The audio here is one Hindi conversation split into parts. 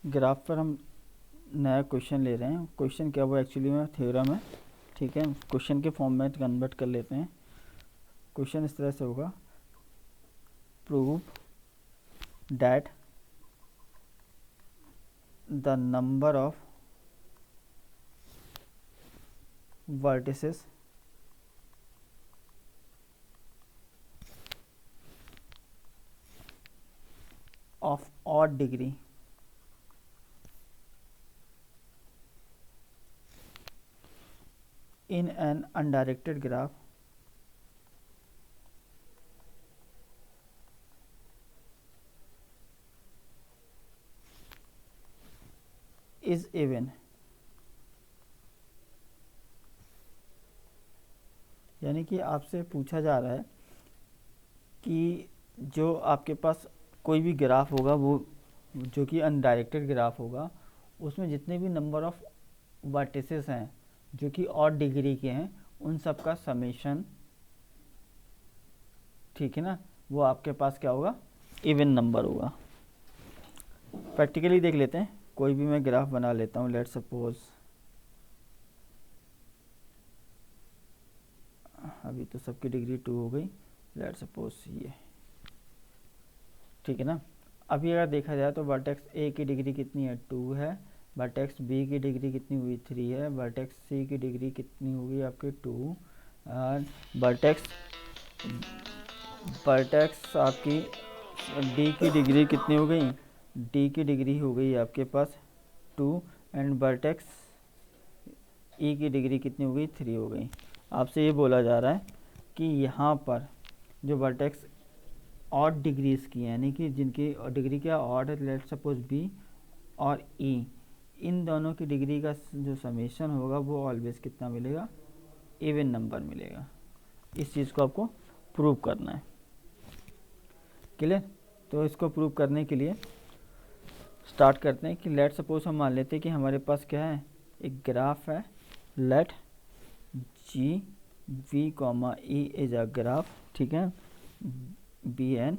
ग्राफ पर हम नया क्वेश्चन ले रहे हैं। क्वेश्चन क्या वो एक्चुअली में थ्योरम है, ठीक है। क्वेश्चन के फॉर्म में कन्वर्ट कर लेते हैं। क्वेश्चन इस तरह से होगा, prove that the number of vertices of odd degree in an undirected graph is even। यानी कि आपसे पूछा जा रहा है कि जो आपके पास कोई भी ग्राफ होगा, वो जो कि अनडायरेक्टेड ग्राफ होगा, उसमें जितने भी नंबर ऑफ वर्टिसेस हैं जो कि ऑड डिग्री के हैं, उन सब का समेशन, ठीक है ना, वो आपके पास क्या होगा, इवन नंबर होगा। प्रैक्टिकली देख लेते हैं। कोई भी मैं ग्राफ बना लेता हूँ। लेट सपोज अभी तो सबकी डिग्री 2 हो गई। लेट सपोज ये, ठीक है ना। अभी अगर देखा जाए तो वर्टेक्स ए की डिग्री कितनी है, 2 है। वर्टेक्स बी की डिग्री कितनी हुई, 3 है। वर्टेक्स सी की डिग्री कितनी होगी आपके 2। और वर्टेक्स आपकी डी की डिग्री कितनी हो गई, डी की डिग्री हो गई आपके पास 2। एंड वर्टेक्स ई की डिग्री कितनी हो गई, 3 हो गई। आपसे ये बोला जा रहा है कि यहाँ पर जो वर्टेक्स ऑड डिग्रीज की है, यानी कि जिनकी डिग्री क्या ऑड है, लेट सपोज बी और ई, इन दोनों की डिग्री का जो समेशन होगा वो ऑलवेज कितना मिलेगा, इवन नंबर मिलेगा। इस चीज़ को आपको प्रूव करना है। क्लियर। तो इसको प्रूव करने के लिए स्टार्ट करते हैं कि लेट सपोज हम मान लेते हैं कि हमारे पास क्या है, एक ग्राफ है। Let G V comma E is a graph, ठीक है। बी एन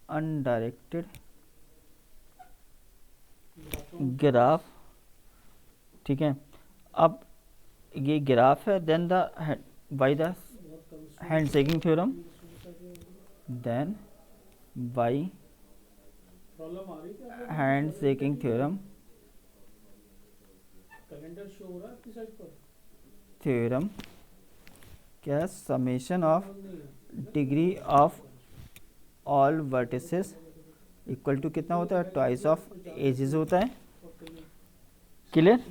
अनडायरेक्टेड ग्राफ, ठीक है। अब ये ग्राफ है, then the by the hand shaking theorem, then by hand shaking theorem, theorem क्या है, summation of degree of all vertices equal to कितना होता है, ट्वाइस ऑफ एजेस होता है। क्लियर।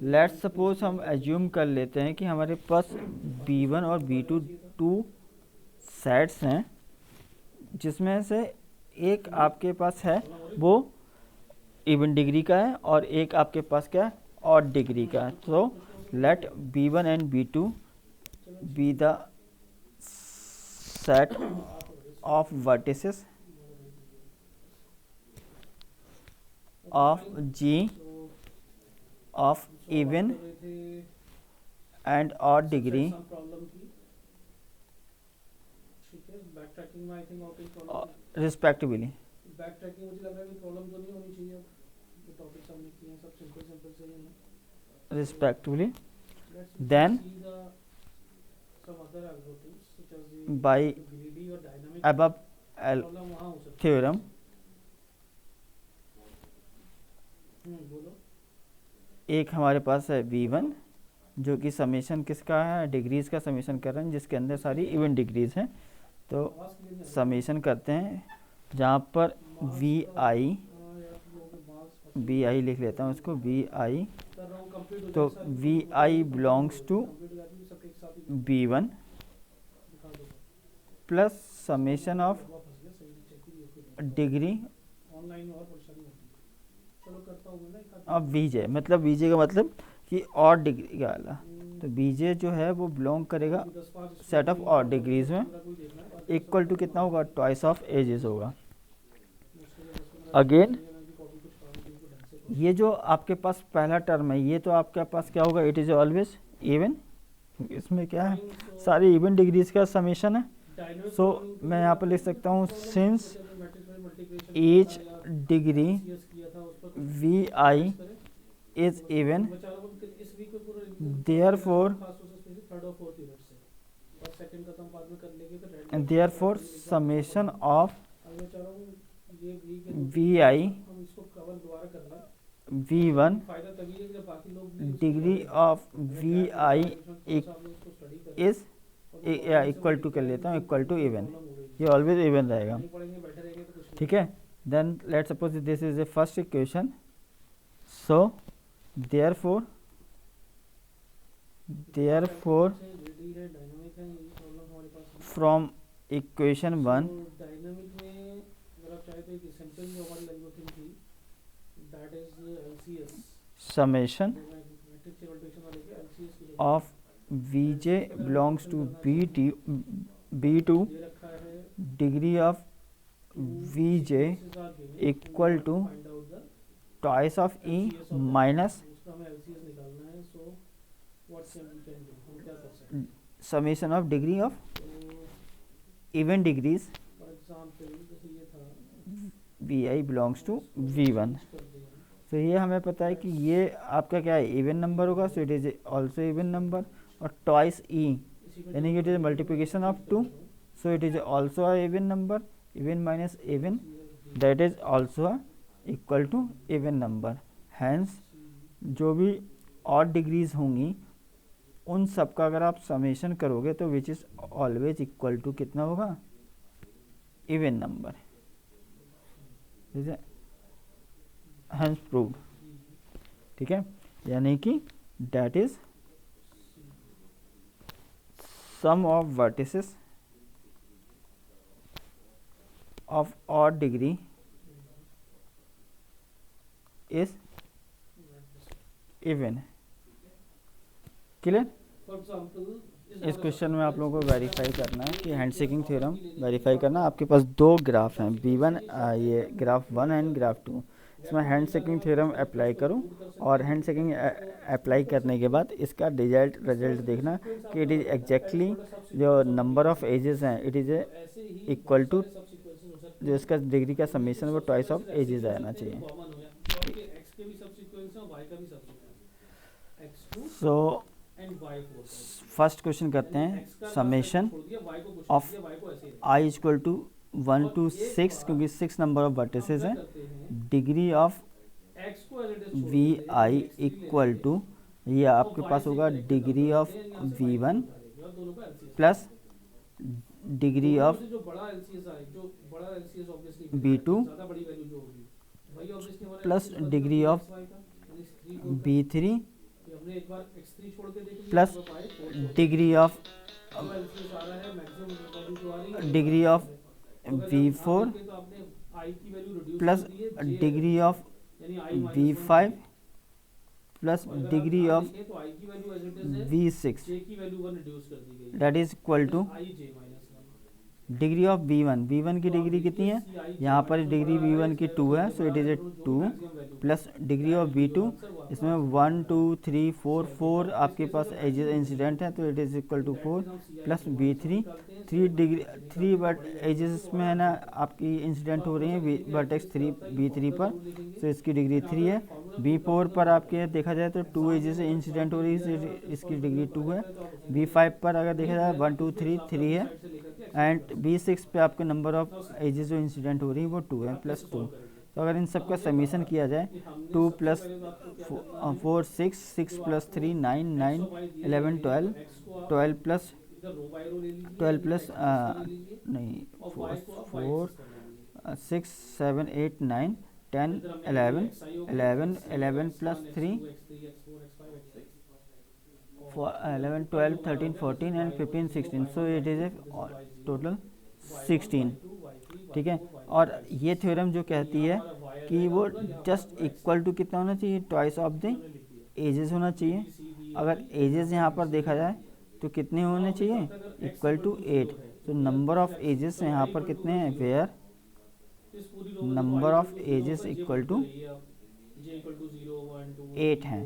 लेट्स सपोज हम एज्यूम कर लेते हैं कि हमारे पास B1 और B2 टू सेट्स हैं, जिसमें से एक आपके पास है वो इवन डिग्री का है और एक आपके पास क्या है, ऑड डिग्री का है। तो let B1 and B2 be the set of vertices of G of even and odd degree respectively. Respectively then by above theorem एक हमारे पास है V1 जो कि समेशन किसका है, डिग्रीज का समेशन कर रहे हैं, जिसके अंदर सारी इवन डिग्रीज हैं। तो समेशन करते हैं जहाँ पर वी आई लिख लेता हूँ इसको, VI। तो VI belongs to B1 plus summation of degree अब VJ, मतलब VJ का मतलब कि और डिग्री का वाला। तो VJ जो है वो बिलोंग करेगा सेट ऑफ और डिग्रीज में, इक्वल टू कितना होगा, ट्वाइस ऑफ एजेस होगा। अगेन ये जो आपके पास पहला टर्म है, ये तो आपके पास क्या होगा, इट इज ऑलवेज इवन। इसमें क्या है, सारी इवन डिग्रीज का समेशन है। सो मैं यहाँ पर लिख सकता हूँ since each degree vi is even, therefore summation of vi v1 degree of vi is equal to कर लेता हूँ, इक्वल टू इवन, ये ऑलवेज इवन रहेगा, ठीक है। Then let's suppose this is a first equation, so therefore from equation 1 summation of Vj belongs to B2 degree of Vj equal to twice of E minus summation of degree of even degrees Vi belongs to V1। तो ये हमें पता है कि ये आपका क्या है, इवन नंबर होगा, so it is also even number, और ट्वाइस ई यानी कि it is multiplication of 2, so it is also a even number, even minus even that is also a equal to even number. Hence जो भी ऑड डिग्रीज होंगी उन सब का अगर आप समेशन करोगे तो which is always equal to कितना होगा, इवन नंबर, ठीक है, हैंस प्रूव्ड, ठीक है। यानी कि that is sum of vertices of odd degree is even. Clear? इस क्वेश्चन में आप लोगों को वेरीफाई करना है कि हैंडशेकिंग थ्योरम वेरीफाई करना। आपके पास दो ग्राफ हैं, B1 ये ग्राफ 1 एंड ग्राफ 2, इसमें हैंडशेकिंग थ्योरम अप्लाई करो और हैंडशेकिंग अप्लाई करने के बाद इसका रिजल्ट देखना कि इट इज़ एग्जैक्टली जो नंबर ऑफ एजेस हैं इट इज़ इक्वल टू जो इसका डिग्री का समीशन वो ट्वाइस ऑफ एजेस आना चाहिए। सो फर्स्ट क्वेश्चन करते हैं, summation of I equal to 1 to 6 क्योंकि 6 नंबर ऑफ वर्टिसेस हैं, degree of V I equal to ये आपके पास होगा degree of V1 plus degree of B2 plus degree of B3 plus degree of V4 plus degree of V5 plus degree of V6 that is equal to degree of V1 की डिग्री कितनी है, यहाँ पर डिग्री V1 की 2 है, so it is A 2 plus degree of V2 इसमें 1 2 3 4 आपके पास एजेस इंसिडेंट है तो it is equal to 4 plus B3 3 but edges में है ना आपकी इंसिडेंट हो रही है वर्टेक्स 3 B3 पर, सो इसकी डिग्री 3 है। B4 पर आपके देखा जाए तो 2 एजेस इंसिडेंट हो रही है, इसकी डिग्री 2 है। B5 पर अगर देखा जाए 1 2 3 है एंड B6 पे आपके नंबर ऑफ एजेस जो इंसिडेंट हो रही है वो 2 है प्लस 2। तो अगर इन सब का समीशन किया जाए 2 plus 4 6 plus 3 9 11 12 plus 4 6 7 8 9 10 11 plus 3 11 12 13 14 and 15 16, so it is A total 16, ठीक है। और ये थ्योरम जो कहती है कि वो जस्ट इक्वल टू कितना होना चाहिए, ट्वाइस ऑफ द एजेस होना चाहिए। अगर एजेस यहाँ पर देखा जाए तो कितने होने चाहिए, इक्वल टू 8, तो नंबर ऑफ एजेस यहाँ पर कितने हैं, where number of edges equal to 8 हैं।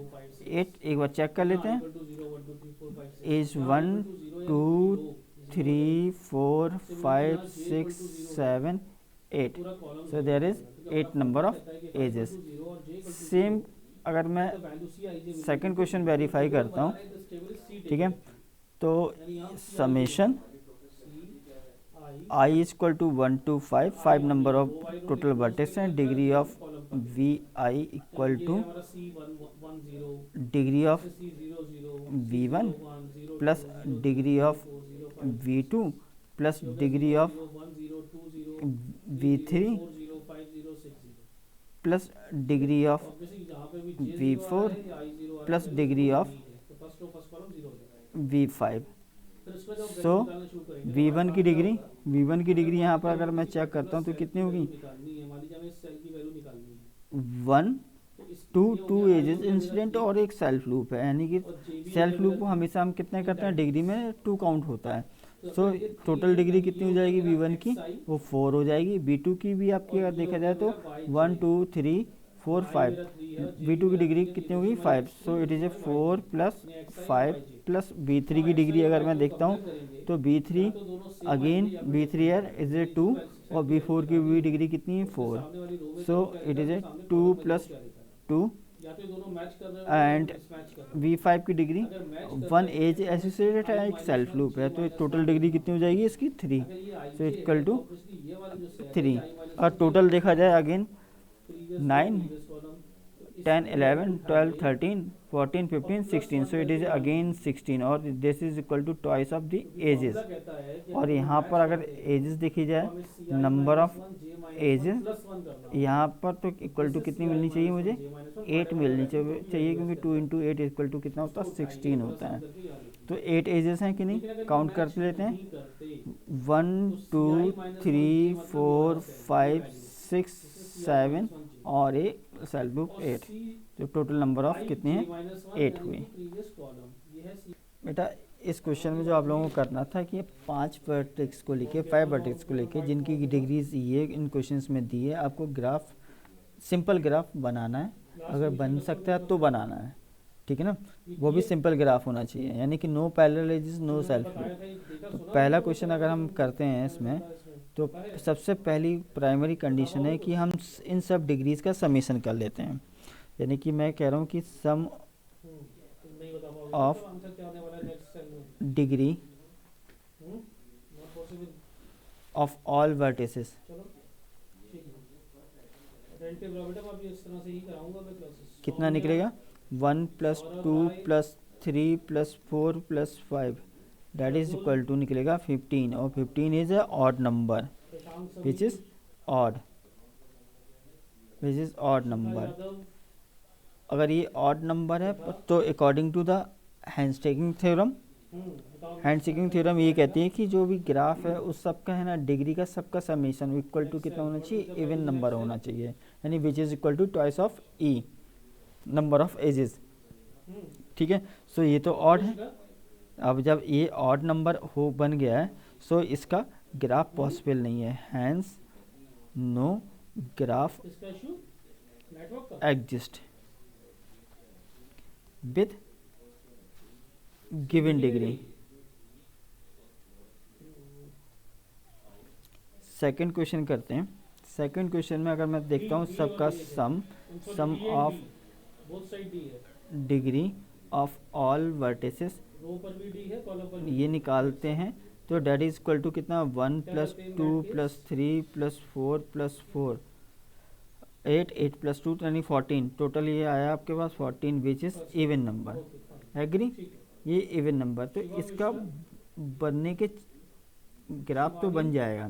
8 एक बार चेक कर लेते हैं, edge 1 2 3 4 5 6 7 8, so there is 8 number of ages. Same अगर मैं सेकंड क्वेश्चन वेरीफाई करता हूँ, ठीक है, तो summation I is equal to 1 to 5 number of total vertex हैं, degree of vi equal to degree of v1 plus degree of v2 plus degree of v3 plus degree of v4 plus degree of v5. So v1 की डिग्री यहाँ पर अगर मैं चेक करता हूँ तो कितनी होगी, 1 2 एजेस इंसिडेंट और एक सेल्फ लूप है, यानी कि सेल्फ लूप को हमेशा हम कितने करते हैं, डिग्री में 2 काउंट होता है. सो टोटल डिग्री कितनी हो जाएगी v1 की, वो 4 हो जाएगी. v2 की भी आपकी अगर देखा जाए तो 1 2 3 4 5, v2 की डिग्री कितनी होगी 5. So it is A 4 plus 5 plus v3 की डिग्री अगर मैं देखता हूँ तो v3 again v3 is a 2 और v4 की भी डिग्री कितनी है 4. So it is A 2 plus 2 and v5 की डिग्री 1 एज एसोसिएटेड है, एक सेल्फ लूप है, तो टोटल डिग्री कितनी हो जाएगी इसकी 3. So equal to 3. और टोटल देखा जाए again 9 10 11 12 13 14 15 16, so it is again 16 और this is equal to twice of the ages. और यहाँ पर अगर ages देखी जाए, नंबर ऑफ ages यहाँ पर तो इक्वल टू कितनी मिलनी चाहिए मुझे, 8 मिलनी चाहिए, क्योंकि 2 इंटू 8 इक्वल टू कितना होता है 16 होता है. तो 8 एजेस हैं कि नहीं, काउंट कर लेते हैं. 1 2 3 4 5 6 7 और एक सेल्फ लूप 8, तो टोटल नंबर ऑफ कितनी है 8 हुई. बेटा इस क्वेश्चन में जो आप लोगों को करना था कि 5 वर्टेक्स को लेके 5 वर्टेक्स को लेके जिनकी डिग्रीज ये इन क्वेश्चंस में दी है, आपको ग्राफ सिंपल ग्राफ बनाना है. अगर बन सकता है तो बनाना है, ठीक है ना, वो भी सिंपल ग्राफ होना चाहिए, यानी कि no parallel edges no self loop. तो पहला क्वेश्चन अगर हम करते हैं इसमें, तो सबसे पहली प्राइमरी कंडीशन है कि हम इन सब डिग्रीज का समेशन कर लेते हैं. यानी कि मैं कह रहा हूँ कि sum of degree of all vertices कितना निकलेगा, 1 plus 2 plus 3 plus 4 plus 5, that is equal to निकलेगा 15. और 15 is a odd number which is odd number. अगर ये odd number है तो according to the handshaking theorem ये कहती है कि जो भी ग्राफ है उस सब का है ना डिग्री का सबका समेशन इक्वल टू कितना होना चाहिए, इवन नंबर होना चाहिए, यानी which is equal to twice of E number of edges. ठीक है, सो ये तो ऑड है. अब जब ये ऑड नंबर हो बन गया है, सो इसका ग्राफ पॉसिबल नहीं है, hence no graph exist with given degree. Second question करते हैं. सेकंड क्वेश्चन में अगर मैं देखता हूँ सबका sum of degree of all vertices ये निकालते हैं, तो डेट इज इक्वल टू कितना 1 plus 2 plus 3 plus 4 plus 4 8 plus 2 यानी 14. टोटल ये आया आपके पास 14 which is even number. Agree, ये इवन नंबर, तो इसका बनने के ग्राफ तो बन जाएगा,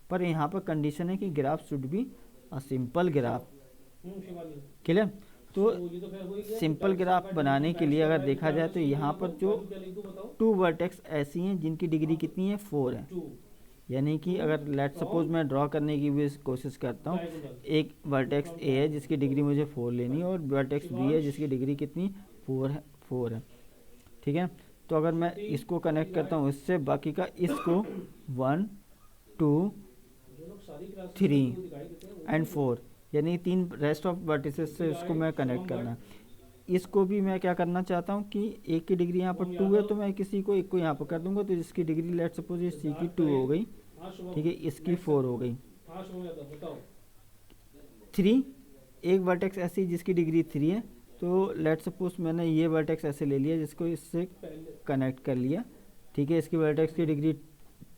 पर यहाँ पर कंडीशन है कि graph should be a simple graph. Clear, तो सिंपल ग्राफ बनाने के लिए अगर देखा जाए तो यहाँ पर जो 2 वर्टेक्स ऐसी हैं जिनकी डिग्री कितनी है 4 है. यानी कि अगर लेट सपोज मैं ड्रॉ करने की भी कोशिश करता हूँ, एक वर्टेक्स ए है जिसकी डिग्री मुझे 4 लेनी है और वर्टेक्स बी है जिसकी डिग्री कितनी 4 है. ठीक है, तो अगर मैं इसको कनेक्ट करता हूँ इससे, बाकी का इसको 1 2 3 एंड 4 यानी 3 रेस्ट ऑफ वर्टिसेस से इसको मैं कनेक्ट करना. इसको भी मैं क्या करना चाहता हूँ कि एक की डिग्री यहाँ पर 2 है, तो मैं किसी को एक को यहाँ पर कर दूंगा, तो जिसकी डिग्री लेट सपोज ये सी की 2 हो गई, ठीक है, इसकी 4 हो गई. हाँ शो हो जाता, बताओ। 3, एक वर्टेक्स ऐसी जिसकी डिग्री 3 है, तो लेट सपोज मैंने ये वर्टेक्स ऐसे ले लिया जिसको इससे पहले कनेक्ट कर लिया, ठीक है, इसकी वर्टेक्स की डिग्री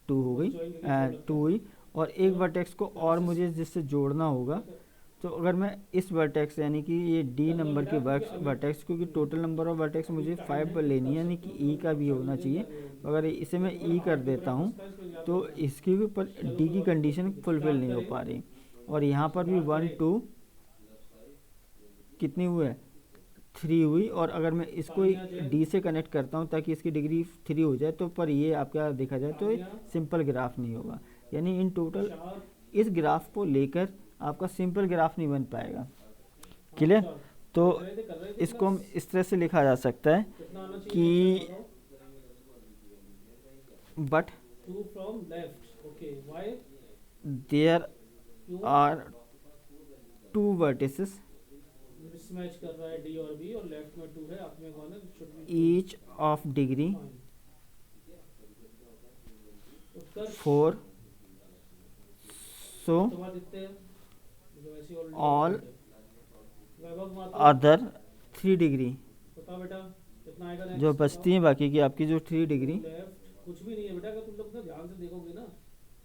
2 हो गई, ज्वाइन करके थोड़ा लगता 2 है, हुई, और एक चलो वर्टेक्स को यहाँ और से मुझे जिससे जोड़ना होगा। ठीक है। तो अगर मैं इस वर्टेक्स यानी कि ये डी कर लो नंबर के बेटा क्योंकि अभी वर्टेक्स, क्योंकि टोटल नंबर ऑफ वर्टेक्स अभी मुझे टाइम है, 5 तुम लेनी कर है, यानी सकते कि हो, ई का तुम भी होना समझने की चाहिए। आगे होगी। अगर इसे मैं ये ई बड़ा कर हार्ड देता डिफरेंस हूँ था, इसको याद तो रखना है। इसकी भी पर चलो डी कोई की बात नहीं, कंडीशन ठीक है फुलफिल स्टार्ट नहीं हो करें। पा रही, और यहाँ पर भी स्टार्ट 1 करें। 2 कितनी हुए, 3 हुई, और अगर मैं इसको तानिया जैन, डी से कनेक्ट करता हूँ ताकि इसकी डिग्री 3 हो जाए, तो पर ये आपका देखा जाए तो तानिया, सिंपल ग्राफ नहीं होगा, यानी इन टोटल इशार, इस ग्राफ को लेकर आपका सिंपल ग्राफ नहीं बन पाएगा। हाँ क्लियर? इशार। तो कर रहे थे इसको हम क्लास। इस तरह से लिखा जा सकता है कितना आना चाहिए नेक्स्ट वाला कि बताओ। But 2 from left, okay why, there क्यों आर 2 वर्टिसेस मिसमैच कर रहा है डी और बी, और लेफ्ट में 2 है, आप में 1 है, should be 2, each of degree fine. Utkarsh, 4, so Uttamaditya, जो ऐसे all already Vaibhav Mathur, other 3 degree बताओ बेटा कितना आएगा जो नेक्स्ट बचती हैं बाकी की आपकी जो 3 डिग्री लेफ्ट कुछ भी नहीं है बेटा, अगर तुम लोग ना ध्यान से देखोगे ना,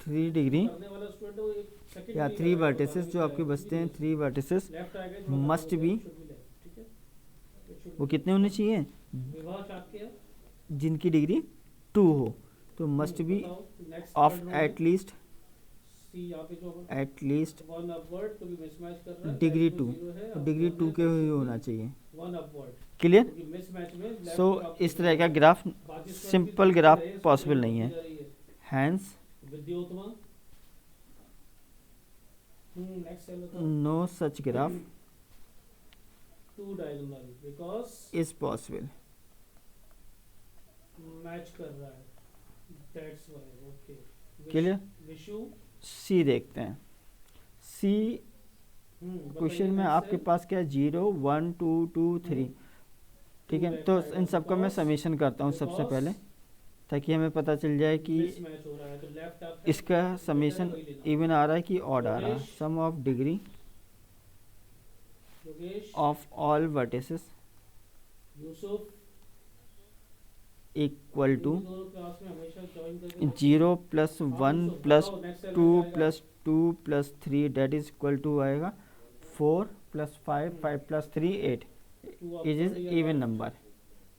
3 डिग्री करने वाला स्टूडेंट वो एक सेकंड या में ही 3 करेगा, वर्टिसेस बताने जो में आपके क्या है, बचते हैं, 3 वर्टिसेस लेफ्ट आएगा थोड़ा must be, should be left, ठीक है, इट शुड वो बी कितने होने चाहिए विवाह चाक्य, जिनकी डिग्री 2 हो, तो मस्ट बी बताओ नेक्स्ट ऑफ थर्ड रो में एट लीस्ट सी, यहाँ पे जो एट लीस्ट 1 अपवर्ड तो भी मिसमैच कर रहा है, डिग्री लेफ्ट में 2, 0 है, तो अब डिग्री 1 2 है के तो ही शुड होना बी चाहिए। 1 अपवर्ड, क्लियर? क्योंकि मिसमैच में लेफ्ट सो में आपको इस तरह का ग्राफ बाकी स्टूडेंट सिंपल भी ग्राफ रहे, पॉसिबल स्टूडेंट नहीं है, बढ़ती जा रही है। हैंस विद्योत्तमा, नेक्स्ट सेल बताओ। No such graph 2 diagonal because is possible. Match कर रहा है, that's why, okay. Clear? Vishu, see देखते हैं। सी बताइए क्वेश्चन में next आपके cell। पास क्या है, 0 1 2 2 3, ठीक है, तो इन सबका मैं समीशन करता हूँ सबसे पहले, ताकि हमें पता चल जाए कि मिसमैच हो रहा है तो लेफ्ट आप इसका समीशन इवन आ रहा है कि ऑड आ रहा है। Yogesh, sum of degree Yogesh, of all vertices Yusuf, equal to दोनों क्लास में हमेशा ज्वाइन करके 0 प्लस हाँ, 1 यूसुफ, प्लस बताओ next cell 2 में क्या आएगा? Plus 2 plus 3 that is equal to आएगा 4 plus 5 5 plus 3 8 Two is upward या इवन right? नंबर।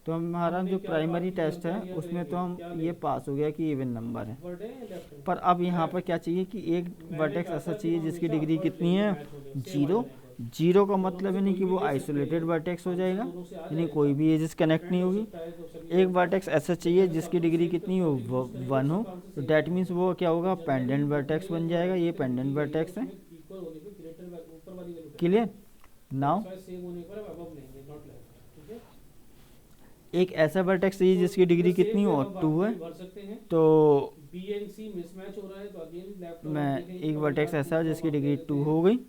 तो हमारा हमने जो क्या प्राइमरी बात की, टेस्ट हम है क्या उसमें तो करेंगे? हम क्या ये लेंगे? पास हो गया कि इवन नंबर है, Upward है या left है? पर अब यहाँ पर क्या चाहिए कि एक मैंने वर्टेक्स कहा ऐसा था कि चाहिए वो जिसकी हमेशा डिग्री upward कितनी है, चाहिए match होने, same आ जीरो। जाने पर। जीरो का दोनों मतलब में है से नहीं कोई कि भी वो ले सकते आइसोलेटेड हैं। वर्टेक्स हो आंसर जाएगा, दोनों से आ यानी जाएगा। कोई भी एजेस कनेक्ट नहीं Different हो होगी। सकता है तो सभी एक ले वर्टेक्स सकते हैं। ऐसा चाहिए अगर जिसकी सब लोग डिग्री same कितनी हो, use करेंगे, 1 हो, सबका आंसर तो same डैट होगा। मीन्स वो क्या होगा, तो पेंडेंट generally वर्टेक्स बन बनेगा जाएगा, ये तो पेंडेंट उसमें वर्टेक्स है। equal होने पे greater value ऊपर वाली value क्लियर? नाउ सेम होने पर above नहीं, not left, ठीक है। एक ऐसा वर्टेक्स चाहिए जिसकी डिग्री कितनी हो, 2 है, भर सकते हैं। तो बी एंड सी मिसमैच हो रहा है तो अगेन लेफ्ट मैं एक वर्टेक्स ऐसा है जिसकी डिग्री 2 हो गई,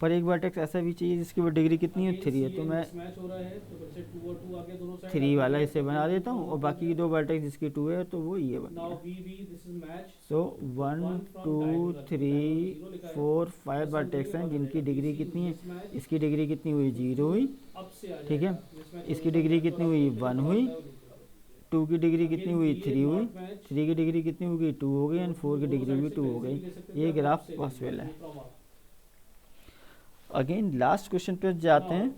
पर एक वर्टेक्स ऐसा भी चाहिए जिसकी वो डिग्री कितनी है, 3 है, तो मैं मिसमैच हो रहा है तो फिर से 2 और 2 आगे दोनों साइड 3 वाला इसे बना देता हूँ, और बाकी की 2 वर्टेक्स जिसकी 2 है तो वो ये बन नाउ गया। B B this is match. So 1 2 3 4 5 vertex हैं जिनकी डिग्री कितनी है, इसकी डिग्री कितनी हुई, 0 हुई, अब से आ ठीक है, जाएगा इसकी डिग्री कितनी हुई, 1 हुई, 2 की डिग्री कितनी हुई, 3 हुई, 3 की डिग्री कितनी होगी, 2 हो गई, एंड 4 की डिग्री भी 2 हो गई। ये ग्राफ पॉसिबल है। अगेन लास्ट क्वेश्चन पे जाते हैं,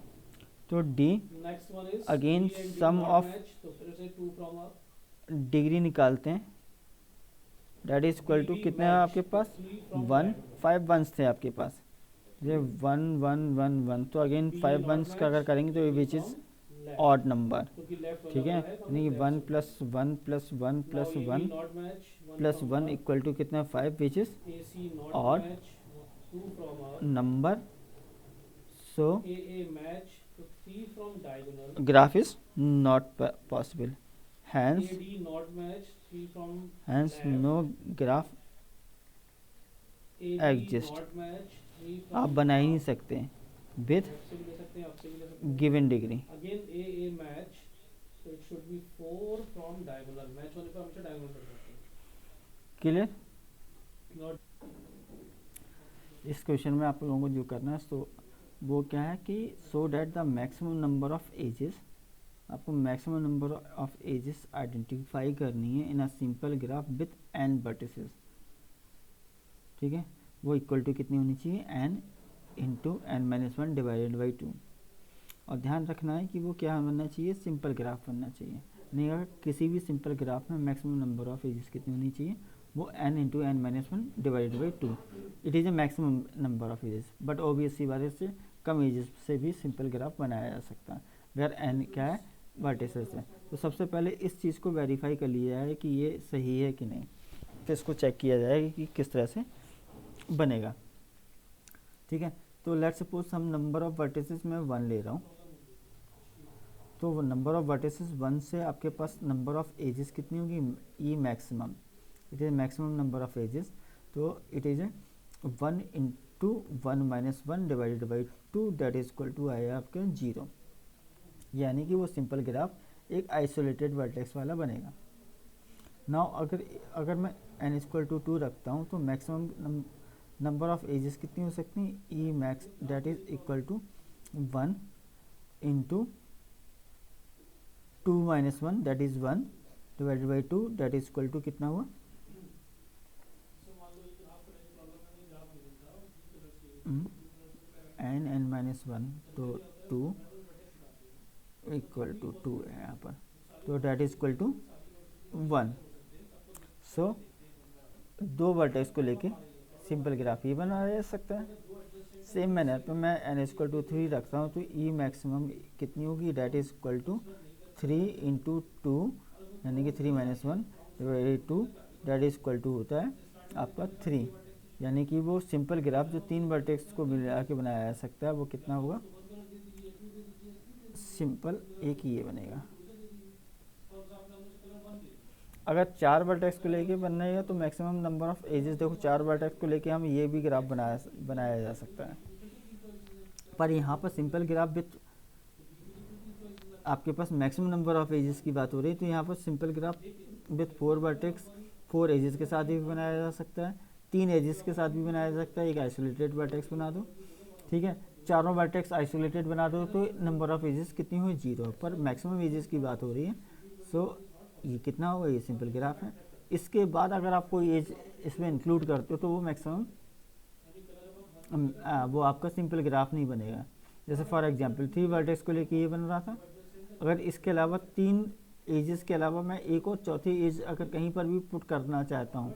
तो the next one is again sum of तो फिर से 2 फ्रॉम डिग्री निकालते हैं, डेट इज इक्वल टू कितने हैं आपके पास, 1 5 वंस थे आपके पास, ये 1 1 1 1, तो अगेन 5 वंस का अगर करेंगे तो विच इज ऑड नंबर, ठीक है, यानी कि 1 plus 1 plus 1 plus 1 plus 1 equal to कितना, 5 which is odd number. So graph is not possible, hence no graph exist, आप बना ही नहीं सकते with given degree. Again a match तो it should be 4 from diagonal, match होने पर हमेशा डायगोनल कर सकते हैं। क्लियर? नॉट इस क्वेश्चन में आप लोगों को जो करना है सो वो क्या है कि so that the maximum number of edges, आपको maximum number of edges identify करनी है in a simple graph with n vertices. ठीक है, वो इक्वल टू कितनी होनी चाहिए, n into N minus one divided by two. और ध्यान रखना है कि वो क्या बनना चाहिए, सिंपल ग्राफ बनना चाहिए। नहीं, अगर किसी भी सिंपल ग्राफ में मैक्सिमम नंबर ऑफ एजेस कितनी होनी चाहिए, वो N into N minus one divided by two. It is a maximum number of edges, but obviously बात से कम एजेस से भी सिंपल ग्राफ बनाया जा सकता है अगर एन क्या है, वर्टिसेस है। तो सबसे पहले इस चीज़ को वेरीफाई कर लिया है कि ये सही है कि नहीं, तो इसको चेक किया जाएगा कि किस तरह से बनेगा। ठीक है, तो लेट्स सपोज हम नंबर ऑफ वर्टिसेस में 1 ले रहा हूँ, तो वो नंबर ऑफ वर्टिसेस 1 से आपके पास नंबर ऑफ एजेस कितनी होगी, E maximum, it is maximum number of edges, तो it is 1 into 1 minus 1 divided by 2 that is equal to आएगा आपके 0। यानी कि वो सिंपल ग्राफ एक आइसोलेटेड वर्टेक्स वाला बनेगा। नाउ अगर मैं n इक्वल टू 2 रखता हूँ तो मैक्सिमम नंबर ऑफ एजेस कितनी हो सकती हैं, E max that is equal to 1 into 2 minus 1 that is 1 divided by 2 that is equal to कितना हुआ, एन माइनस 1, तो 2 इक्वल टू 2 है यहाँ पर, तो दैट इज इक्वल टू 1। सो दो वर्टेक्स को लेके सिंपल ग्राफ ही बनाया जा सकता है। सेम मैनर पे मैं एन इक्वल टू 3 रखता हूँ तो ई मैक्सिमम कितनी होगी, that is equal to 3 into 2 यानी कि 3 minus 1 divided 2 that is equal to होता है आपका 3। यानी कि वो सिंपल ग्राफ जो 3 वर्टेक्स को मिला के बनाया जा सकता है वो कितना होगा, सिंपल एक ही ये बनेगा। अगर 4 वर्टेक्स को लेके बनना है तो मैक्सिमम नंबर ऑफ एजेस, देखो 4 वर्टेक्स को लेके हम ये भी ग्राफ बनाया जा सकता है, पर यहाँ पर सिंपल ग्राफ विथ आपके पास मैक्सिमम नंबर ऑफ एजेस की बात हो रही है, तो यहाँ पर simple graph with 4 vertex 4 edges के साथ भी बनाया जा सकता है, 3 एजेस के साथ भी बनाया जा सकता है, एक आइसोलेटेड वर्टेक्स बना दो। ठीक है, चारों वर्टेक्स आइसोलेटेड बना दो तो नंबर ऑफ एजेस कितनी हुई, 0, पर मैक्सिमम एजेस की बात हो रही है। सो ये कितना होगा, ये सिंपल ग्राफ है। इसके बाद अगर आप कोई एज इसमें इंक्लूड करते हो तो वो मैक्सिमम वो आपका सिंपल ग्राफ नहीं बनेगा। जैसे फॉर एग्जांपल 3 वर्टेक्स को लेके ये बन रहा था, अगर इसके अलावा 3 एजेस के अलावा मैं एक और चौथी एज अगर कहीं पर भी पुट करना चाहता हूँ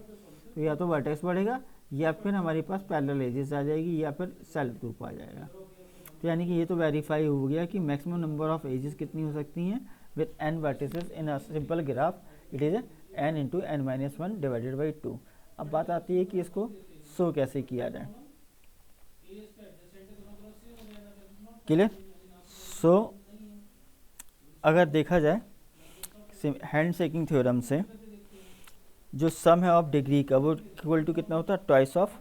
तो या तो वर्टेक्स बढ़ेगा या फिर हमारे पास पैरेलल एजेस आ जाएगी या फिर सेल्फ ग्रुप आ जाएगा। तो यानी कि ये तो वेरीफाई हो गया कि मैक्सिमम नंबर ऑफ एजेस कितनी हो सकती हैं with n vertices in a simple graph, it is n into n minus 1 divided by 2। अब बात आती है कि इसको शो कैसे किया जाए। क्लियर, सो अगर देखा जाए हैंड शेकिंग थ्योरम से जो सम है ऑफ डिग्री का वो इक्वल टू कितना होता है, twice of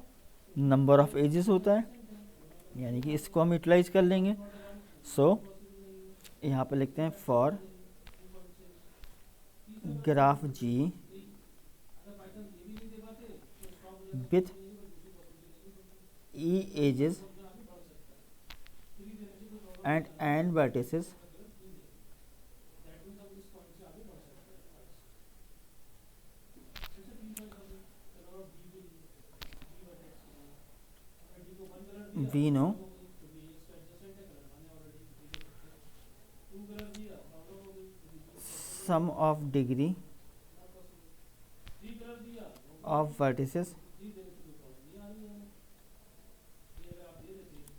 number of edges होता है, यानी कि इसको हम यूटिलाइज कर लेंगे। सो यहाँ पे लिखते हैं for graph G with E edges and N vertices we know sum of degree of vertices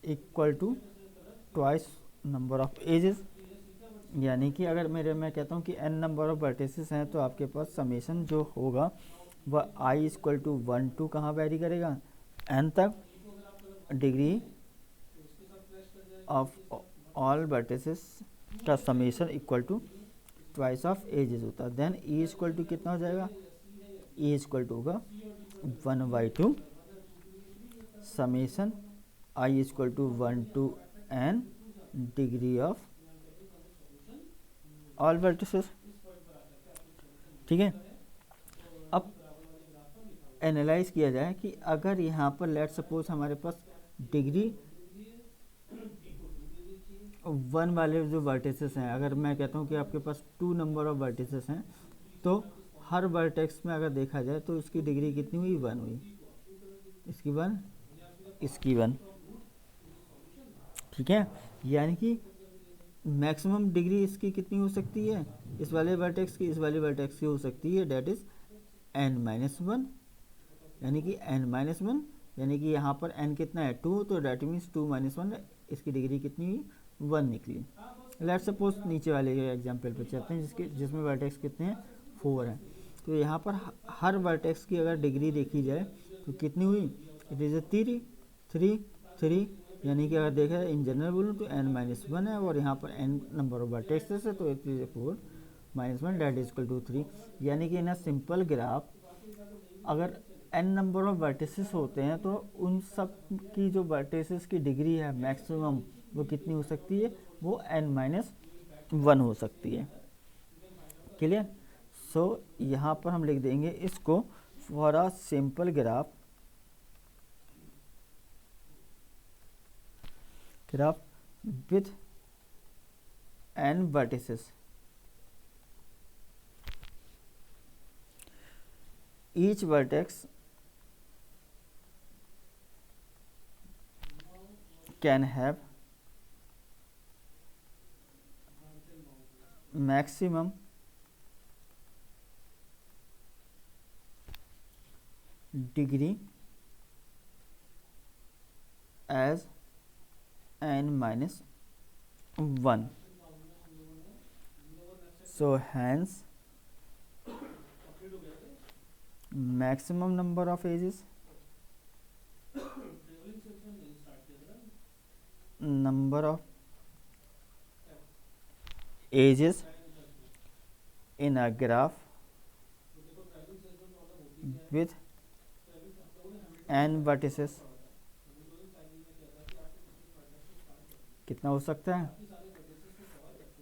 equal to twice number of edges. यानी कि अगर मैं कहता हूँ कि n नंबर ऑफ वर्टिसेस हैं तो आपके पास समेशन जो होगा वह i इक्वल टू 1 to कहाँ वेरी करेगा, n तक, डिग्री ऑफ ऑल वर्टिसेस का summation equal to twice of edges होता है। देन ई इक्वल टू कितना हो जाएगा, ई इक्वल टू होगा 1/2 summation I equal to 1 to n degree of all vertices. ठीक है, अब एनालाइज किया जाए कि अगर यहाँ पर लेट सपोज हमारे पास डिग्री 1 वाले जो वर्टिसेस हैं, अगर मैं कहता हूँ कि आपके पास 2 नंबर ऑफ वर्टिसेस हैं, तो हर वर्टेक्स में अगर देखा जाए तो इसकी डिग्री कितनी हुई, 1 हुई, इसकी 1, इसकी 1, ठीक है। यानी कि मैक्सिमम डिग्री इसकी कितनी हो सकती है, इस वाले वर्टेक्स की, इस वाले वर्टेक्स की हो सकती है, डेट इज n-1, यानी कि n-1, यानी कि यहाँ पर n कितना है, 2, तो डेट मीन्स 2 - 1, इसकी डिग्री कितनी हुई, 1 निकली। लेट सपोज नीचे वाले एग्जाम्पल पर चलते हैं जिसमें वर्टेक्स कितने हैं, 4 हैं। तो यहाँ पर हर वर्टेक्स की अगर डिग्री देखी जाए तो कितनी हुई, इट इज़ 3 3 3, यानी कि अगर देखा जाए इन जनरल बोलूँ तो n-1 है, और यहाँ पर n नंबर ऑफ वर्टेक्सेस है, तो it is 4 - 1 that is equal to 3। यानी कि इन अ सिंपल ग्राफ अगर n नंबर ऑफ वर्टिसेस होते हैं तो उन सब की जो वर्टिसेस की डिग्री है मैक्सिमम, वो कितनी हो सकती है, वो n-1 हो सकती है। क्लियर। सो यहाँ पर हम लिख देंगे इसको, for a simple graph with n vertices, each vertex can have maximum degree as n-1. So hence maximum number of edges, number of edges in a graph with n vertices कितना हो सकता है,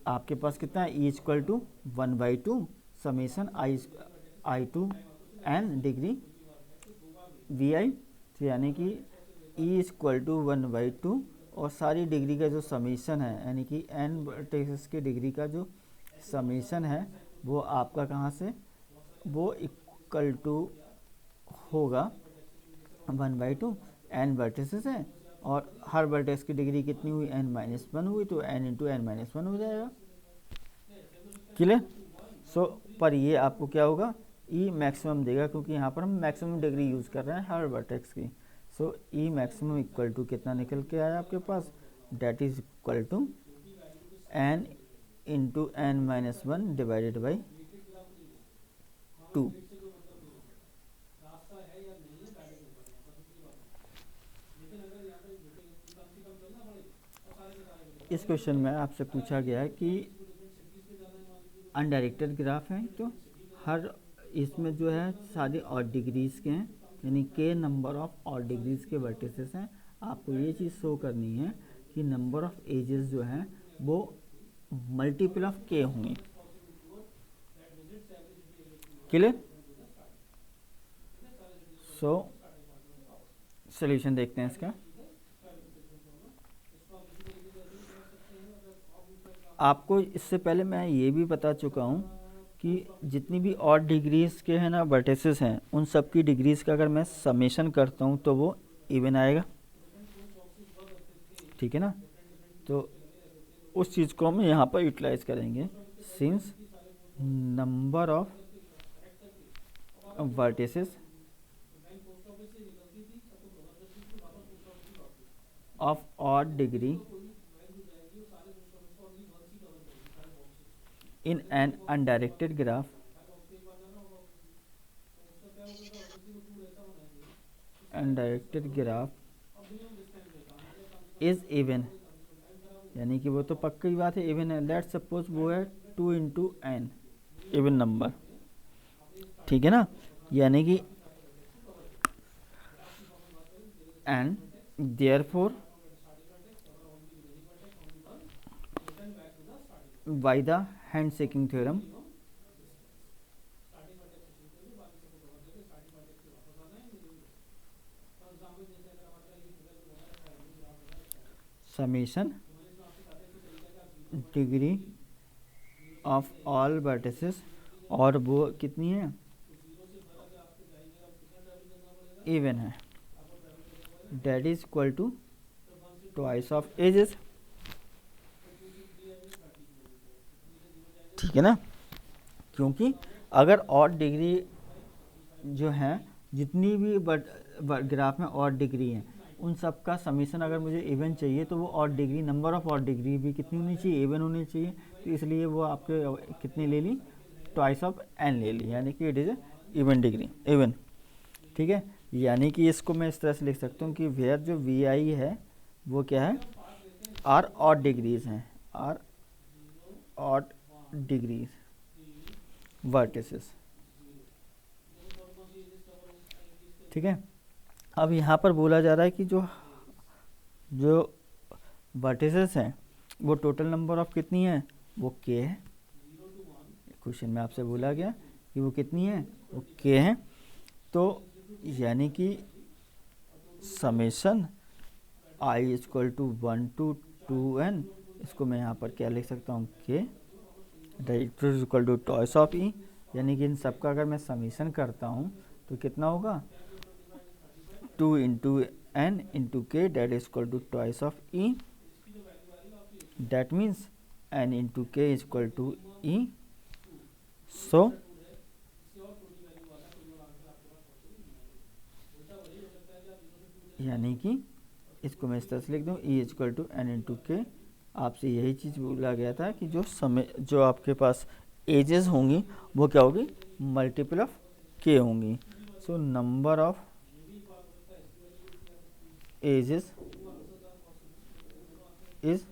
आपके पास कितना है, E equal to 1/2 summation i to n degree v i, तो यानी कि ई इक्वल टू 1/2, और सारी डिग्री का जो समेशन है, यानी कि एन वर्टेक्सेस की डिग्री का जो समेशन है, वो आपका कहाँ से, वो इक्वल टू होगा 1/2, एन वर्टिसेस है, और हर वर्टेक्स की डिग्री कितनी हुई, n-1 हुई, तो n इंटू n-1 हो जाएगा। क्लियर। सो पर ये आपको क्या होगा, ई मैक्सिमम देगा, क्योंकि यहाँ पर हम मैक्सिमम डिग्री यूज़ कर रहे हैं हर वर्टेक्स की। So E maximum equal to कितना निकल के आया आपके पास, that is equal to n into n-1 divided by 2। इस क्वेश्चन में आपसे पूछा गया है कि अनडायरेक्टेड ग्राफ है, तो हर इसमें जो है सारे ऑड डिग्रीज के हैं, यानी के नंबर ऑफ ऑड डिग्रीज के वर्टिसेस हैं। आपको ये चीज़ शो करनी है कि नंबर ऑफ एजेस जो हैं वो मल्टीपल ऑफ के होंगे। क्लियर। सो सॉल्यूशन देखते हैं इसका। आपको इससे पहले मैं ये भी बता चुका हूँ कि जितनी भी ऑड डिग्रीज के हैं ना वर्टिसेस हैं, उन सब की डिग्रीज का अगर मैं समेशन करता हूँ तो वो इवन आएगा, ठीक है ना। तो उस चीज़ को हम यहाँ पर यूटिलाइज करेंगे, since number of vertices of odd degree in an undirected graph is even, यानी कि वो तो पक्की बात है, इवन है। लेट सपोज वो है 2 इंटू एन, इवन नंबर, ठीक है ना। यानी कि and therefore by the handshaking theorem summation degree of all vertices, और वो कितनी है, इवन है, that is equal to twice of edges. ठीक है ना, क्योंकि अगर और डिग्री जो है, जितनी भी ग्राफ में और डिग्री है, उन सब का समीशन अगर मुझे इवन चाहिए तो वो और डिग्री, नंबर ऑफ और डिग्री भी कितनी होनी चाहिए, इवन होनी चाहिए। तो इसलिए वो आपके कितनी ले ली, ट्वाइस ऑफ एन ले ली, यानी कि it is even degree, even. ठीक है, यानी कि इसको मैं इस तरह से लिख सकता हूँ कि वेयर जो वी आई है वो क्या है, आर ऑड डिग्रीज हैं, आर ऑड डिग्रीज वर्टिसेस। ठीक है, अब यहाँ पर बोला जा रहा है कि जो वर्टिसेस हैं वो टोटल नंबर ऑफ कितनी है, वो के है। क्वेश्चन में आपसे बोला गया कि वो कितनी है, वो के है। तो यानी कि summation I equal to 1 to 2n, इसको मैं यहाँ पर क्या लिख सकता हूँ, के इक्वल टू टॉइस ऑफ ई, यानी कि इन सब का अगर मैं समीशन करता हूँ तो कितना होगा, 2 into n into k, that is equal to twice of e, that means n into k is equal to e. So यानी कि इसको मैं इस तरह से लिख दूँ, e equal to N into K. आपसे यही चीज़ बोला गया था कि जो आपके पास एजेस होंगी वो क्या होगी, मल्टीपल ऑफ के होंगी। So number of edges is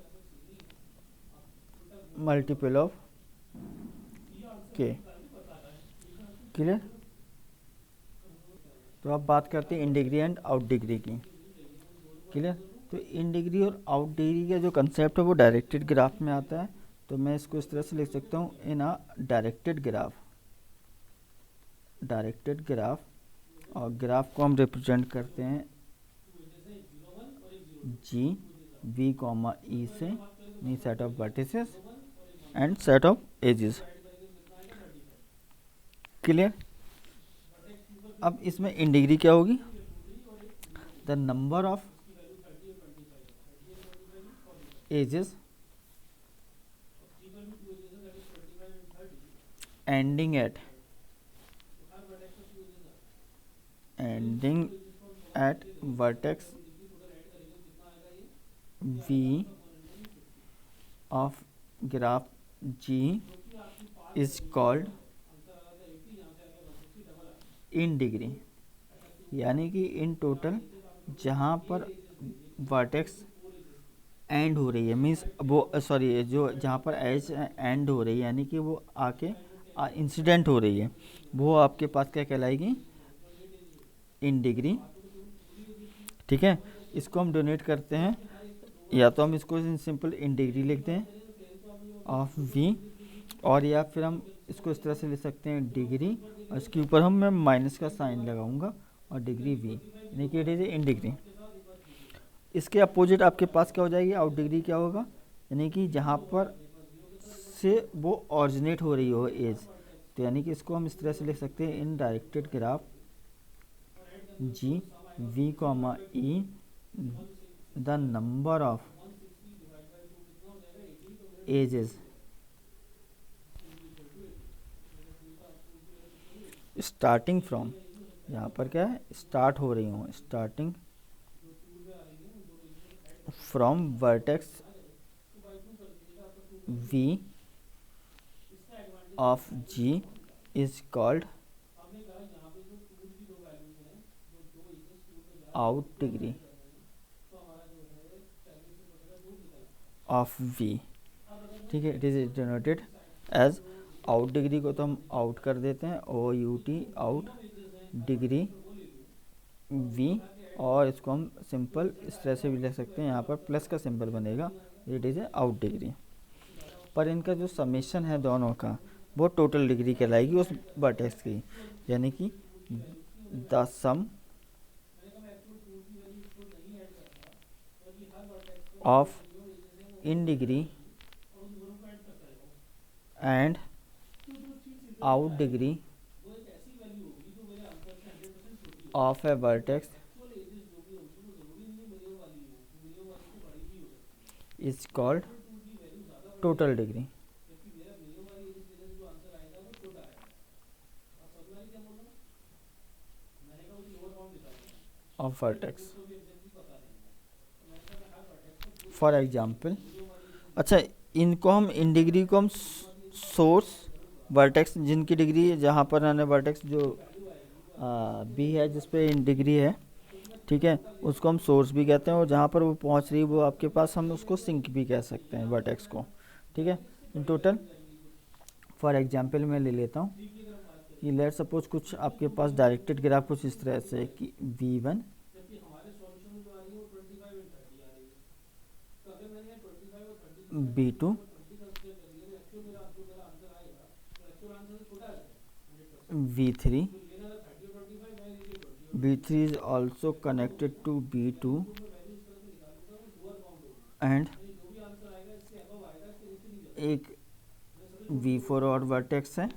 multiple of K. Clear. तो अब बात करते हैं in degree and out degree की। क्लियर। तो इन डिग्री और आउट डिग्री का जो कंसेप्ट है वो डायरेक्टेड ग्राफ में आता है। तो मैं इसको इस तरह से लिख सकता हूँ, इन अ डायरेक्टेड ग्राफ, डायरेक्टेड ग्राफ, और ग्राफ को हम रिप्रेजेंट करते हैं जी वी कॉमा ई से, नी set of vertices and set of edges. Clear. अब इसमें इन डिग्री क्या होगी, the number of edges ending at vertex v of graph G is called in degree. यानी कि इन टोटल जहाँ पर वर्टेक्स एंड हो रही है, मीन्स वो सॉरी जो जहाँ पर एज एंड हो रही है, यानी कि वो आके इंसिडेंट हो रही है, वो आपके पास क्या कहलाएगी, इन डिग्री। ठीक है, इसको हम डोनेट करते हैं, या तो हम इसको सिंपल इन डिग्री लिखते हैं ऑफ वी, और या फिर हम इसको इस तरह से लिख सकते हैं डिग्री, और इसके ऊपर हम मैं माइनस का साइन लगाऊंगा और डिग्री वी, यानी कि इट इज इन डिग्री। इसके अपोजिट आपके पास क्या हो जाएगी, आउट डिग्री क्या होगा, यानी कि जहाँ पर से वो ऑरिजिनेट हो रही हो एज। तो यानी कि इसको हम इस तरह से लिख सकते हैं, in directed graph G V comma E, the number of edges starting from, यहाँ पर क्या है, स्टार्ट हो रही हूँ, starting from vertex v of G is called out degree of V। ठीक है, it is denoted as out degree को तो हम आउट कर देते हैं, O U T out degree V, और इसको हम सिंपल इस तरह से भी लिख सकते हैं, यहाँ पर प्लस का सिंबल बनेगा, इट इज आउट डिग्री। पर इनका जो समेशन है दोनों का वो टोटल डिग्री कहलाएगी उस वर्टेक्स की, यानी कि the sum of in degree and out degree of a vertex is called total degree of vertex. For example, अच्छा इनको हम इन डिग्री को हम सोर्स वर्टेक्स जिनकी डिग्री जहाँ पर आने वर्टेक्स जो बी है जिस पे इन डिग्री है, ठीक है, उसको हम सोर्स भी कहते हैं, और जहाँ पर वो पहुँच रही है वो आपके पास हम उसको सिंक भी कह सकते हैं वर्टेक्स को, ठीक है। इन टोटल फॉर एग्जांपल मैं ले लेता हूँ कि लेट सपोज कुछ आपके पास डायरेक्टेड ग्राफ कुछ इस तरह से कि V1 B2 V3 B3 is also connected to B2 and एक V4 और वर्टेक्स है,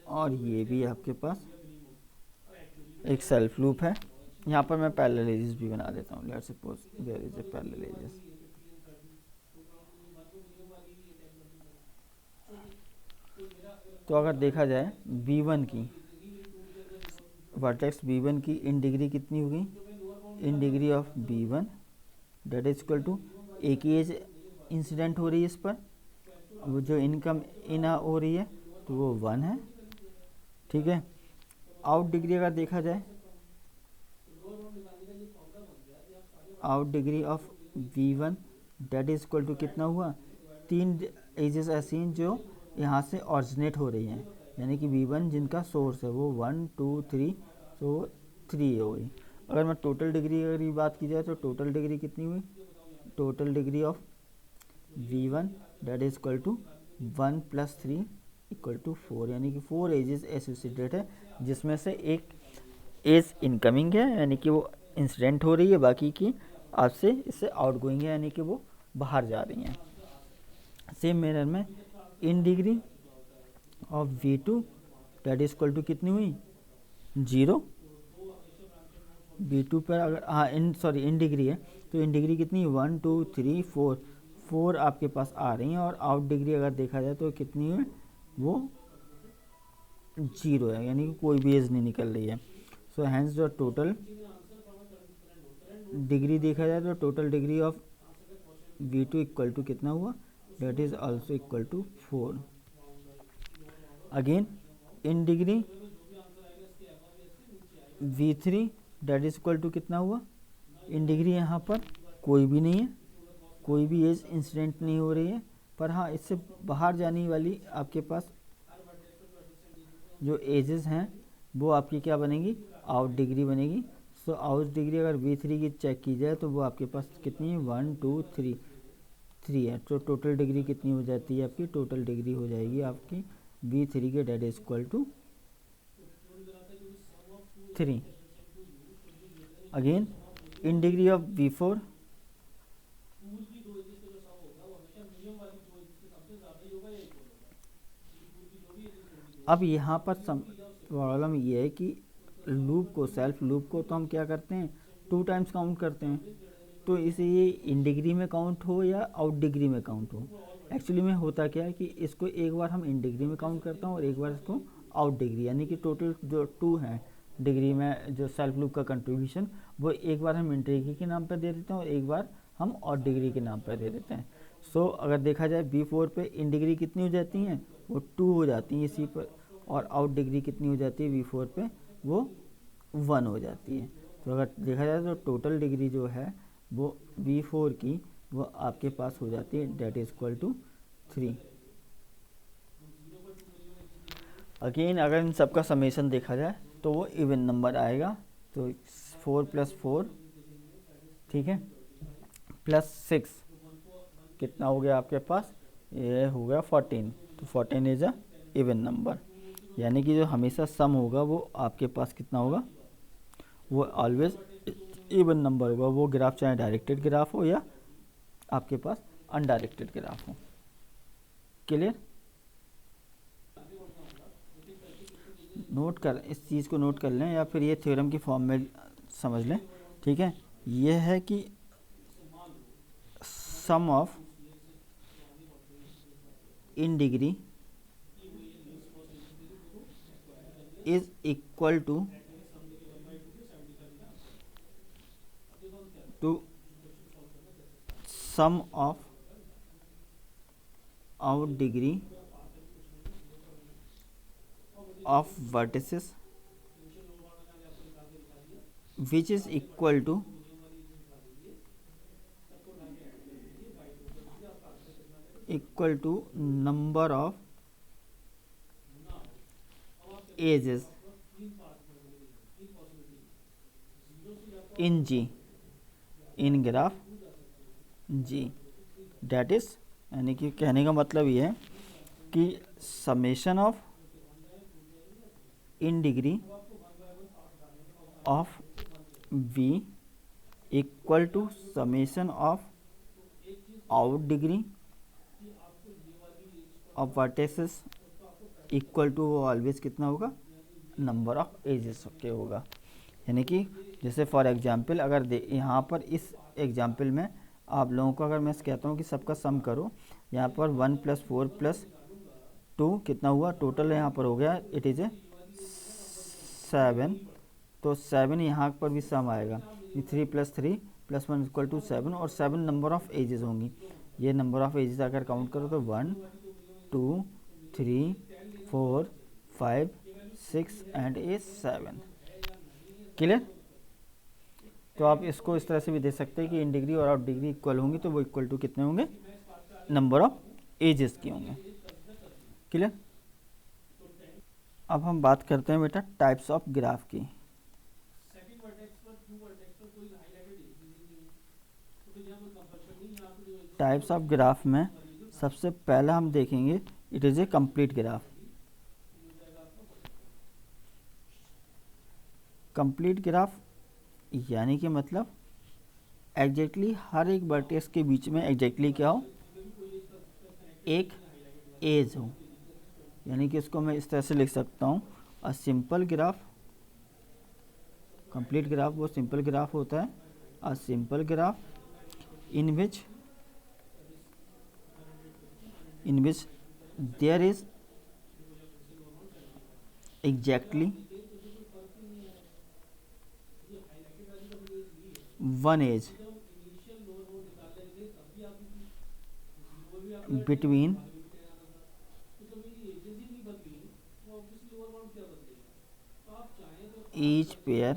और ये भी आपके पास एक सेल्फ लूप है। यहाँ पर मैं पैरेलल एजेस भी बना देता हूँ, let's suppose there is a parallel edges. तो अगर देखा जाए B1 की वर्टेक्स B1 की इन डिग्री कितनी होगी, in degree of B1 that is equal to एक ही एज इंसिडेंट हो रही है इस पर, वो जो इनकम इन हो रही है तो वो 1 है, ठीक है। आउट डिग्री अगर देखा जाए, out degree of V1 that is equal to कितना हुआ, 3 एजेस ऐसी हैं जो यहाँ से ऑरिजिनेट हो रही हैं, यानी कि V1 जिनका सोर्स है वो 1 2 3, तो 3 हो गई। अगर मैं टोटल डिग्री अगर ये बात की जाए तो टोटल डिग्री कितनी हुई, total degree of V1 that is equal to 1 + 3 equal to 4, यानी कि 4 एजेस एसोसिएटेड है, जिसमें से एक एज इनकमिंग है यानी कि वो इंसिडेंट हो रही है, बाकी की आपसे इससे आउटगोइंग है यानी कि वो बाहर जा रही हैं। सेम मैनर में in degree of V2 that is equal to कितनी हुई, 0। B2 पर अगर इन डिग्री है तो इन डिग्री कितनी 1 2 3 4 आपके पास आ रही हैं, और आउट डिग्री अगर देखा जाए तो कितनी है, वो 0 है, यानी कि कोई भी एज नहीं निकल रही है। सो हैंस जो टोटल डिग्री देखा जाए तो total degree of V2 equal to कितना हुआ, that is also equal to 4। Again in degree V3 that is equal to कितना हुआ, इन डिग्री यहाँ पर कोई भी नहीं है, कोई भी एज इंसिडेंट नहीं हो रही है, पर हाँ इससे बाहर जाने वाली आपके पास जो एजेस हैं वो आपकी क्या बनेगी, आउट डिग्री बनेगी। सो आउट डिग्री अगर V3 की चेक की जाए तो वो आपके पास कितनी है, 1 2 3 है, तो टोटल डिग्री कितनी हो जाती है आपकी, टोटल डिग्री हो जाएगी आपकी V3 के that is equal to 3। Again in degree of V4 अब यहाँ पर प्रॉब्लम ये है कि लूप को, सेल्फ लूप को तो हम क्या करते हैं 2 टाइम्स काउंट करते हैं, तो इसे ये इन डिग्री में काउंट हो या आउट डिग्री में काउंट हो। एक्चुअली में होता क्या है कि इसको एक बार हम इन डिग्री में काउंट करता हूँ और एक बार इसको आउट डिग्री, यानी कि टोटल जो 2 हैं डिग्री में जो सेल्फ लूप का कंट्रीब्यूशन, वो एक बार हम इन डिग्री के नाम पर दे देते हैं और एक बार हम आउट डिग्री के नाम पर दे देते हैं। सो अगर देखा जाए V4 पे इन डिग्री कितनी हो जाती हैं, वो 2 हो जाती हैं इसी पर, और आउट डिग्री कितनी हो जाती है V4 पे, वो 1 हो जाती है। तो अगर देखा जाए तो टोटल डिग्री जो है वो V4 की वो आपके पास हो जाती है that is equal to 3। Again अगर इन सब का समेशन देखा जाए तो वो इवन नंबर आएगा, तो 4 + 4 ठीक है प्लस 6 कितना हो गया आपके पास, ये हो गया 14। तो 14 इज अ इवन नंबर, यानी कि जो हमेशा सम होगा वो आपके पास कितना होगा, वो ऑलवेज इवन नंबर होगा, वो ग्राफ चाहे डायरेक्टेड ग्राफ हो या आपके पास अनडायरेक्टेड ग्राफ हो। क्लियर? नोट कर, इस चीज़ को नोट कर लें या फिर ये थ्योरम की फॉर्म में समझ लें। ठीक है, ये है कि sum of in degree is equal to sum of out degree of vertices which is equal to number of edges in G, in graph G, that is, यानी कि कहने का मतलब ये है कि summation of in degree of V equal to summation of out degree of vertices equal to always कितना होगा, नंबर ऑफ एजेस के होगा। यानी कि जैसे फॉर एग्जांपल अगर यहाँ पर इस एग्जांपल में आप लोगों को अगर मैं कहता हूँ कि सबका सम करो, यहाँ पर 1 + 4 + 2 कितना हुआ टोटल, यहाँ पर हो गया इट इज़ ए 7, तो 7 यहाँ पर भी सम आएगा, 3 + 3 + 1 = 7 और 7 नंबर ऑफ एजेस होंगी। ये नंबर ऑफ एजेस अगर काउंट करो तो 1 2 3 4 5 6 एंड 7। क्लियर? तो आप इसको इस तरह से भी दे सकते हैं कि इन डिग्री और आउट डिग्री इक्वल होंगी तो वो इक्वल टू कितने होंगे, नंबर ऑफ एजेस की होंगे। क्लियर? अब हम बात करते हैं बेटा टाइप्स ऑफ ग्राफ की। टाइप्स ऑफ ग्राफ में सबसे पहला हम देखेंगे it is A complete graph. Complete graph यानी कि मतलब एग्जैक्टली हर एक वर्टेक्स के बीच में एग्जैक्टली क्या हो, एक एज हो। यानी कि इसको मैं इस तरह से लिख सकता हूँ, अ सिंपल ग्राफ, कंप्लीट ग्राफ वो सिंपल ग्राफ होता है, अ simple graph in which there is exactly one edge between each pair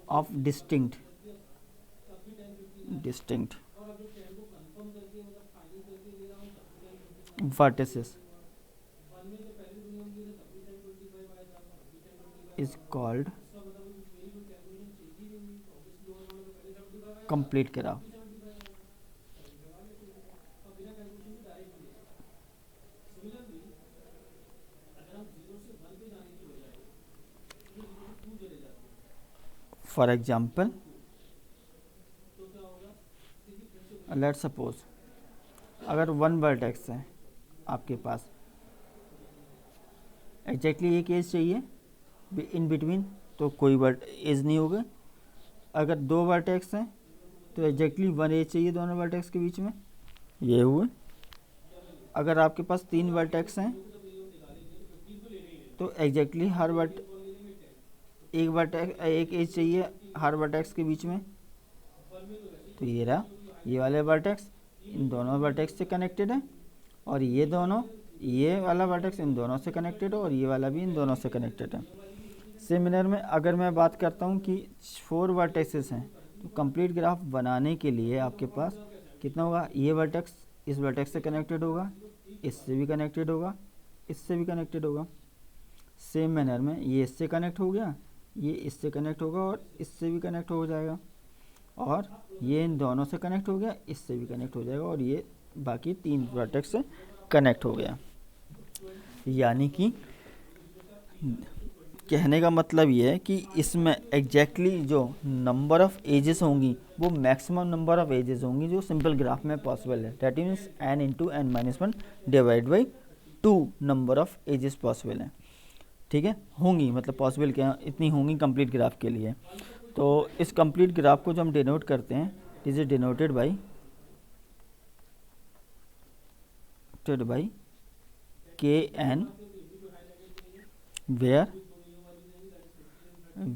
of distinct vertices is called complete graph। For example let suppose अगर 1 वर्टेक्स है आपके पास, एग्जैक्टली एक एज चाहिए इन बिटवीन, तो कोई एज नहीं होगा। अगर 2 वर्टेक्स हैं तो एग्जैक्टली 1 एज चाहिए दोनों वर्टेक्स के बीच में, ये हुए। अगर आपके पास 3 वर्टेक्स हैं तो एग्जैक्टली हर एक एज चाहिए हर वर्टेक्स के बीच में, तो ये रहा, ये वाले वर्टेक्स इन दोनों वर्टेक्स से कनेक्टेड है, और ये वाला वर्टेक्स इन दोनों से कनेक्टेड है, और ये वाला भी इन दोनों से कनेक्टेड है। सिमिलर में अगर मैं बात करता हूँ कि 4 वर्टेक्सेस हैं, तो कंप्लीट ग्राफ बनाने के लिए आपके पास कितना होगा, ये वर्टेक्स इस वर्टेक्स से कनेक्टेड होगा, इससे भी कनेक्टेड होगा, इससे भी कनेक्टेड होगा। सेम मैनर में ये इससे कनेक्ट हो गया, ये इससे कनेक्ट होगा और इससे भी कनेक्ट हो जाएगा, और ये इन दोनों से कनेक्ट हो गया, इससे भी कनेक्ट हो जाएगा, और ये बाकी 3 वर्टेक्स से कनेक्ट हो गया। यानी कि कहने का मतलब ये है कि इसमें एग्जैक्टली जो नंबर ऑफ एजेस होंगी वो मैक्सिमम नंबर ऑफ एजेस होंगी जो सिंपल ग्राफ में पॉसिबल है। That means n into N minus one divide by 2 number of edges possible हैं। ठीक है, होंगी मतलब पॉसिबल क्या इतनी होंगी कंप्लीट ग्राफ के लिए। तो इस कंप्लीट ग्राफ को जो हम डिनोट करते हैं, इट इज डिनोटेड बाई के N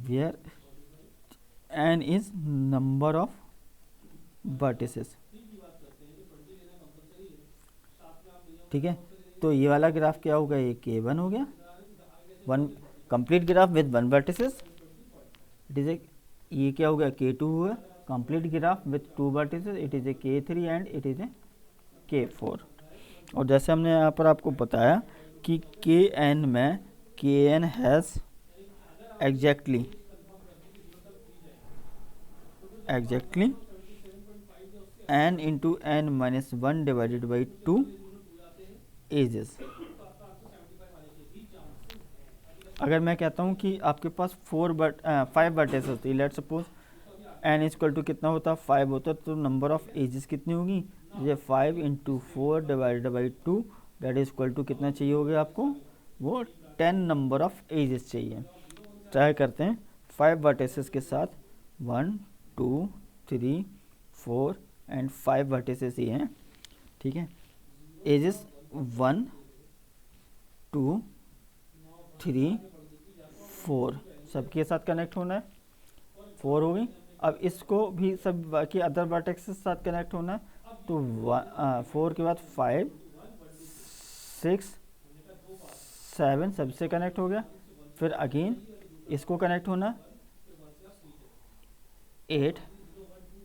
where n is number of vertices। ठीक है, तो ये वाला ग्राफ क्या होगा, ये k1 हो गया, one complete graph with one vertices. It is a, ये क्या हो गया, k2 हुआ complete graph with two vertices, it is a k3 and it is a k4। और जैसे हमने यहाँ पर आपको बताया कि kn में kn has exactly n into n minus 1 divided by 2 ages। अगर मैं कहता हूँ कि आपके पास 5 वर्टेसेस होती है, let suppose n equal to कितना होता, 5 होता, तो नंबर ऑफ एजेस कितनी होगी, ये 5 into 4 divided by 2 that is equal to कितना चाहिए होगा आपको, वो 10 नंबर ऑफ एजेस चाहिए। ट्राई करते हैं 5 वर्टिसेस के साथ, 1 2 3 4 एंड 5 वर्टिसेस ही हैं। ठीक है, एजेस 1 2 3 4 सबके साथ कनेक्ट होना है, 4 हो गई। अब इसको भी सब बाकी अदर वर्टेक्स के साथ कनेक्ट होना है, तो 4 के बाद 5 6 7 सबसे कनेक्ट हो गया, फिर अगेन इसको कनेक्ट होना 8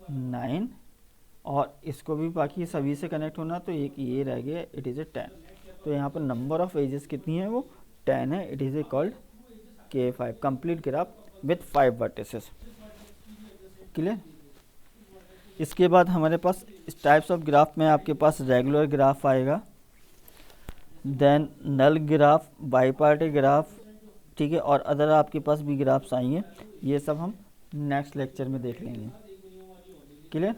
9 और इसको भी बाकी सभी से कनेक्ट होना, तो एक ये रह गया, इट इज़ ए 10। तो यहाँ पर नंबर ऑफ एजेस कितनी है, वो 10 है। It is A called K5 complete graph with 5 vertices. Clear. इसके बाद हमारे पास इस टाइप्स ऑफ ग्राफ में आपके पास रेगुलर ग्राफ आएगा, देन नल ग्राफ, बाईपार्टी ग्राफ, ठीक है, और अदर आपके पास भी ग्राफ्स आएंगे। ये सब हम नेक्स्ट लेक्चर में देख लेंगे। क्लियर।